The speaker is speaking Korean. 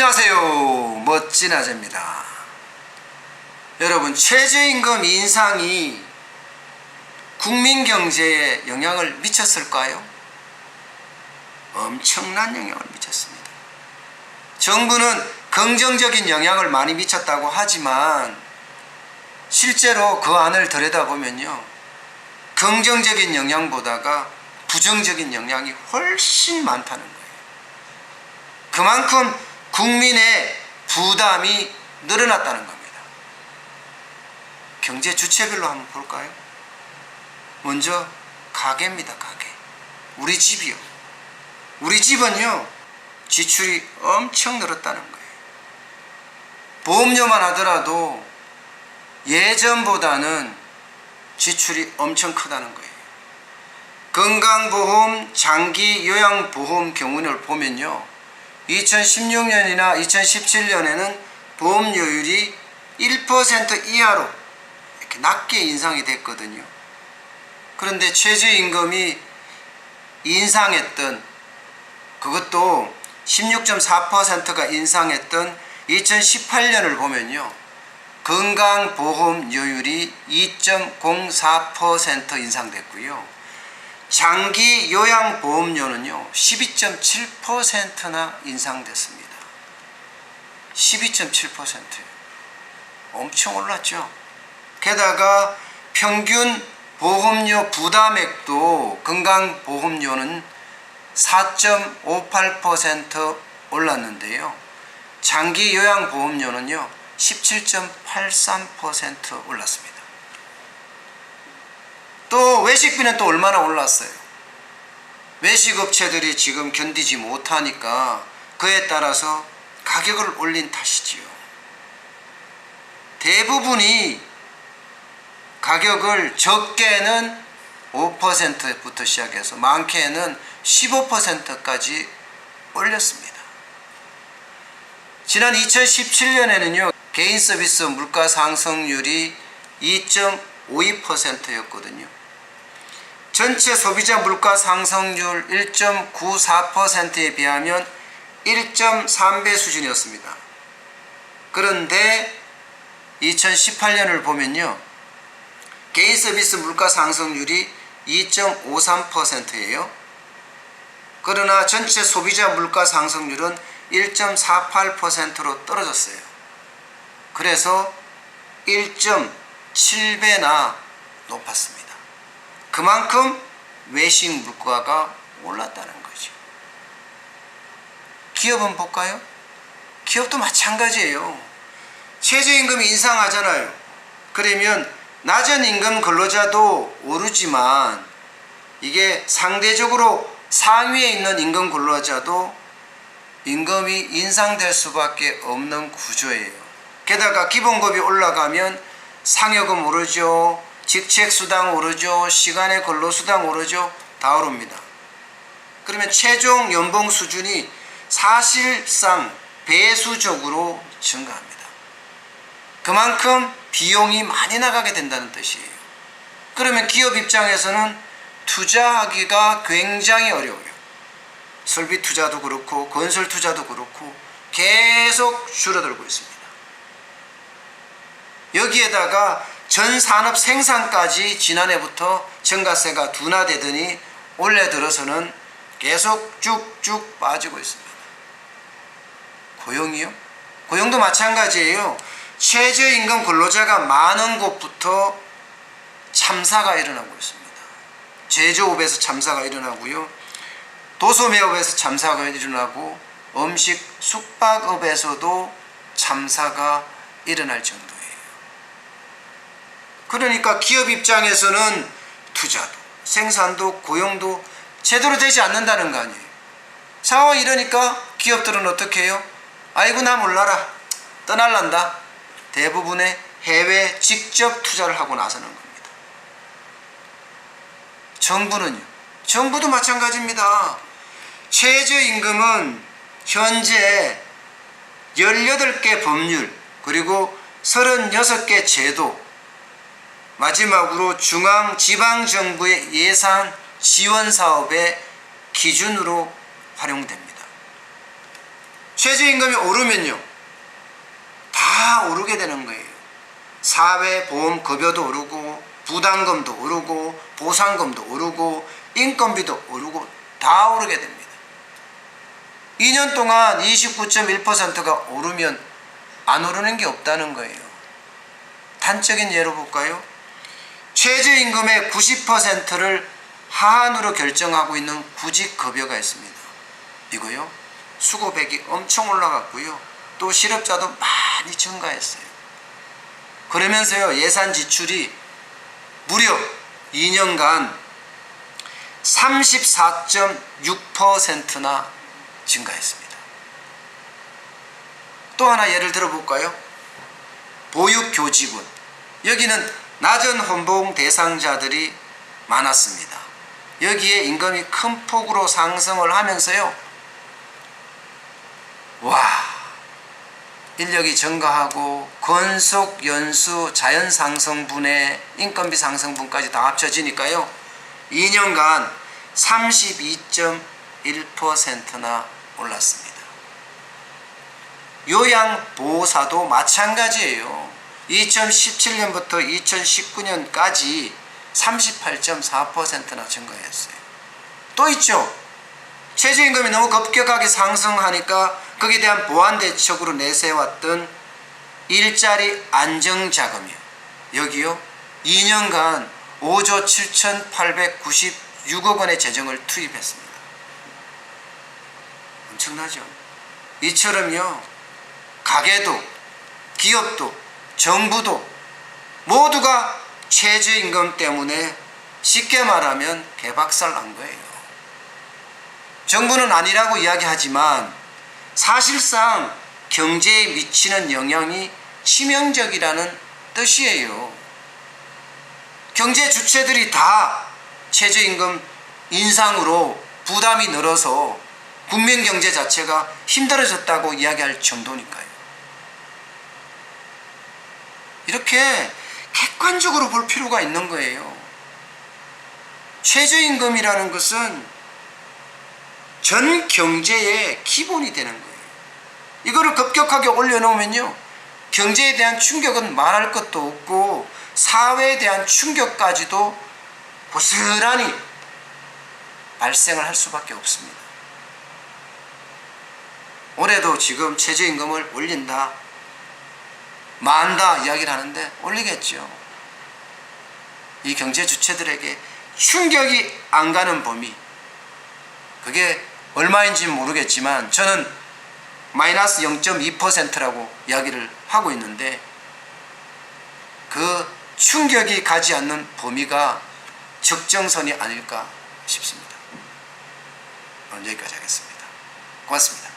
안녕하세요, 멋진 아재입니다. 여러분, 최저임금 인상이 국민 경제에 영향을 미쳤을까요? 엄청난 영향을 미쳤습니다. 정부는 긍정적인 영향을 많이 미쳤다고 하지만 실제로 그 안을 들여다보면요, 긍정적인 영향보다가 부정적인 영향이 훨씬 많다는 거예요. 그만큼 국민의 부담이 늘어났다는 겁니다. 경제 주체별로 한번 볼까요? 먼저 가계입니다. 가계. 우리 집이요. 우리 집은요, 지출이 엄청 늘었다는 거예요. 보험료만 하더라도 예전보다는 지출이 엄청 크다는 거예요. 건강보험, 장기요양보험 경우를 보면요, 2016년이나 2017년에는 보험료율이 1% 이하로 이렇게 낮게 인상이 됐거든요. 그런데 최저임금이 인상했던, 그것도 16.4%가 인상했던 2018년을 보면요, 건강보험료율이 2.04% 인상됐고요. 장기요양보험료는요 12.7%나 인상됐습니다. 12.7%예요. 엄청 올랐죠. 게다가 평균 보험료 부담액도 건강보험료는 4.58% 올랐는데요, 장기요양보험료는요 17.83% 올랐습니다. 또 외식비는 또 얼마나 올랐어요. 외식업체들이 지금 견디지 못하니까 그에 따라서 가격을 올린 탓이지요. 대부분이 가격을 적게는 5%부터 시작해서 많게는 15%까지 올렸습니다. 지난 2017년에는요 개인 서비스 물가 상승률이 2.52%였거든요. 전체 소비자 물가 상승률 1.94%에 비하면 1.3배 수준이었습니다. 그런데 2018년을 보면요, 개인 서비스 물가 상승률이 2.53%예요. 그러나 전체 소비자 물가 상승률은 1.48%로 떨어졌어요. 그래서 1.7배나 높았습니다. 그만큼 외식 물가가 올랐다는 거죠. 기업은 볼까요? 기업도 마찬가지예요. 최저임금이 인상하잖아요. 그러면 낮은 임금 근로자도 오르지만 이게 상대적으로 상위에 있는 임금 근로자도 임금이 인상될 수밖에 없는 구조예요. 게다가 기본급이 올라가면 상여금 오르죠, 직책수당 오르죠, 시간의 근로수당 오르죠, 다 오릅니다. 그러면 최종 연봉 수준이 사실상 배수적으로 증가합니다. 그만큼 비용이 많이 나가게 된다는 뜻이에요. 그러면 기업 입장에서는 투자하기가 굉장히 어려워요. 설비 투자도 그렇고 건설 투자도 그렇고 계속 줄어들고 있습니다. 여기에다가 전 산업 생산까지 지난해부터 증가세가 둔화되더니 올해 들어서는 계속 쭉쭉 빠지고 있습니다. 고용이요? 고용도 마찬가지예요. 최저임금 근로자가 많은 곳부터 참사가 일어나고 있습니다. 제조업에서 참사가 일어나고요, 도소매업에서 참사가 일어나고 음식 숙박업에서도 참사가 일어날 정도예요. 그러니까 기업 입장에서는 투자도 생산도 고용도 제대로 되지 않는다는 거 아니에요. 상황이 이러니까 기업들은 어떻게 해요? 아이고 나 몰라라, 떠날란다. 대부분의 해외 직접 투자를 하고 나서는 겁니다. 정부는요? 정부도 마찬가지입니다. 최저임금은 현재 18개 법률 그리고 36개 제도, 마지막으로 중앙 지방정부의 예산 지원 사업의 기준으로 활용됩니다. 최저임금이 오르면요, 다 오르게 되는 거예요. 사회보험급여도 오르고 부담금도 오르고 보상금도 오르고 인건비도 오르고 다 오르게 됩니다. 2년 동안 29.1%가 오르면 안 오르는 게 없다는 거예요. 단적인 예로 볼까요? 최저임금의 90%를 하한으로 결정하고 있는 구직급여가 있습니다. 이거요, 수고백이 엄청 올라갔고요, 또 실업자도 많이 증가했어요. 그러면서요, 예산 지출이 무려 2년간 34.6%나 증가했습니다. 또 하나 예를 들어 볼까요? 보육교직원, 여기는 낮은 헌봉 대상자들이 많았습니다. 여기에 임금이 큰 폭으로 상승을 하면서요, 인력이 증가하고 건속, 연수, 자연 상승분의 인건비 상승분까지 다 합쳐지니까요, 2년간 32.1%나 올랐습니다. 요양보호사도 마찬가지예요. 2017년부터 2019년까지 38.4%나 증가했어요. 또 있죠. 최저임금이 너무 급격하게 상승하니까 거기에 대한 보완대책으로 내세웠던 일자리 안정자금이요, 여기요 2년간 5조 7,896억 원의 재정을 투입했습니다. 엄청나죠. 이처럼요, 가게도 기업도 정부도 모두가 최저임금 때문에 쉽게 말하면 개박살 난 거예요. 정부는 아니라고 이야기하지만 사실상 경제에 미치는 영향이 치명적이라는 뜻이에요. 경제 주체들이 다 최저임금 인상으로 부담이 늘어서 국민 경제 자체가 힘들어졌다고 이야기할 정도니까요. 이렇게 객관적으로 볼 필요가 있는 거예요. 최저임금이라는 것은 전 경제의 기본이 되는 거예요. 이거를 급격하게 올려놓으면요, 경제에 대한 충격은 말할 것도 없고 사회에 대한 충격까지도 고스란히 발생을 할 수밖에 없습니다. 올해도 지금 최저임금을 올린다, 만다 이야기를 하는데 올리겠죠. 이 경제 주체들에게 충격이 안 가는 범위, 그게 얼마인지는 모르겠지만 저는 마이너스 0.2%라고 이야기를 하고 있는데, 그 충격이 가지 않는 범위가 적정선이 아닐까 싶습니다. 오늘 여기까지 하겠습니다. 고맙습니다.